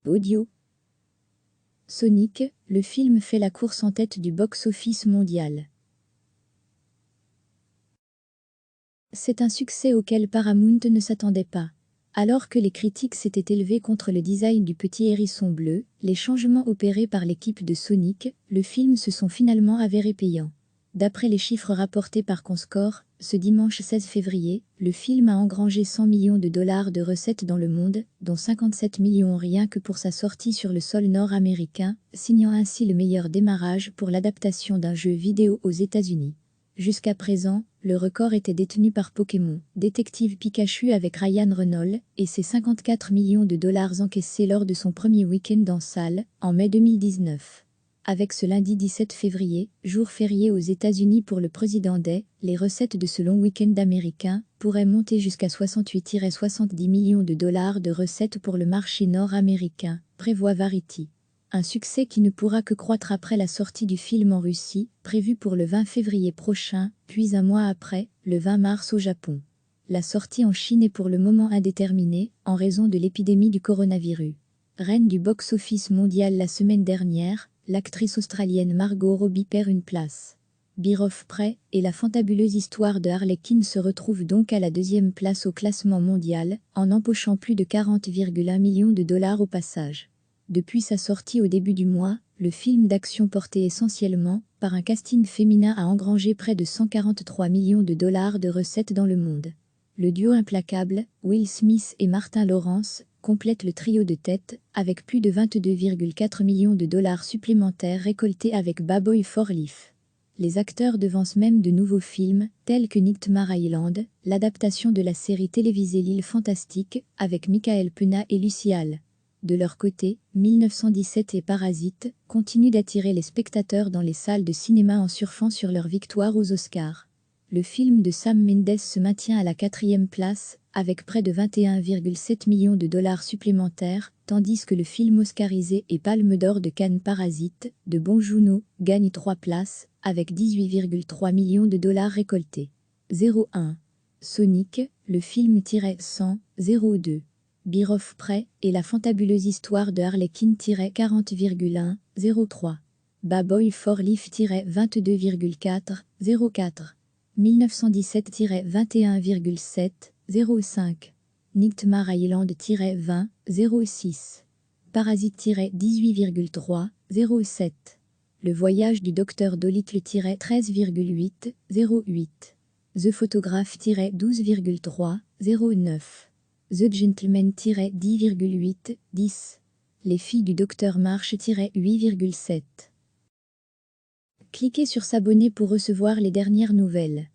Audio. Sonic, le film fait la course en tête du box-office mondial. C'est un succès auquel Paramount ne s'attendait pas. Alors que les critiques s'étaient élevées contre le design du petit hérisson bleu, les changements opérés par l'équipe de Sonic, le film se sont finalement avérés payants. D'après les chiffres rapportés par Comscore, ce dimanche 16 février, le film a engrangé 100 millions de dollars de recettes dans le monde, dont 57 millions rien que pour sa sortie sur le sol nord-américain, signant ainsi le meilleur démarrage pour l'adaptation d'un jeu vidéo aux États-Unis. Jusqu'à présent, le record était détenu par Pokémon, Détective Pikachu avec Ryan Reynolds, et ses 54 millions de dollars encaissés lors de son premier week-end en salle, en mai 2019. Avec ce lundi 17 février, jour férié aux États-Unis pour le Président Day, les recettes de ce long week-end américain pourraient monter jusqu'à 68-70 millions de dollars de recettes pour le marché nord-américain, prévoit Variety. Un succès qui ne pourra que croître après la sortie du film en Russie, prévue pour le 20 février prochain, puis un mois après, le 20 mars au Japon. La sortie en Chine est pour le moment indéterminée, en raison de l'épidémie du coronavirus. Reine du box-office mondial la semaine dernière, l'actrice australienne Margot Robbie perd une place. Bear of Prey et la fantabuleuse histoire de Harley Quinn se retrouvent donc à la deuxième place au classement mondial, en empochant plus de 40,1 millions de dollars au passage. Depuis sa sortie au début du mois, le film d'action porté essentiellement par un casting féminin a engrangé près de 143 millions de dollars de recettes dans le monde. Le duo implacable, Will Smith et Martin Lawrence, complète le trio de tête, avec plus de 22,4 millions de dollars supplémentaires récoltés avec Bad Boy for Life. Les acteurs devancent même de nouveaux films, tels que Nightmare Island, l'adaptation de la série télévisée L'île fantastique, avec Michael Pena et Lucy Hale. De leur côté, 1917 et Parasite continuent d'attirer les spectateurs dans les salles de cinéma en surfant sur leur victoire aux Oscars. Le film de Sam Mendes se maintient à la 4e place, avec près de 21,7 millions de dollars supplémentaires, tandis que le film oscarisé et Palme d'Or de Cannes Parasite, de Bong Joon-ho, gagne 3 places, avec 18,3 millions de dollars récoltés. 01. Sonic, le film-100, 02. Bear of Prey et la fantabuleuse histoire de Harley Quinn 40,1, 03. Bad Boy for Life 22,4, 04. 1917-21,7, 05. Nightmare Island 20, 06. Parasite 18,3, 07. Le voyage du docteur Dolittle 13,8, 08. The Photograph 12,3, 09. The Gentleman 10,8, 10. Les filles du docteur March 8,7. Cliquez sur s'abonner pour recevoir les dernières nouvelles.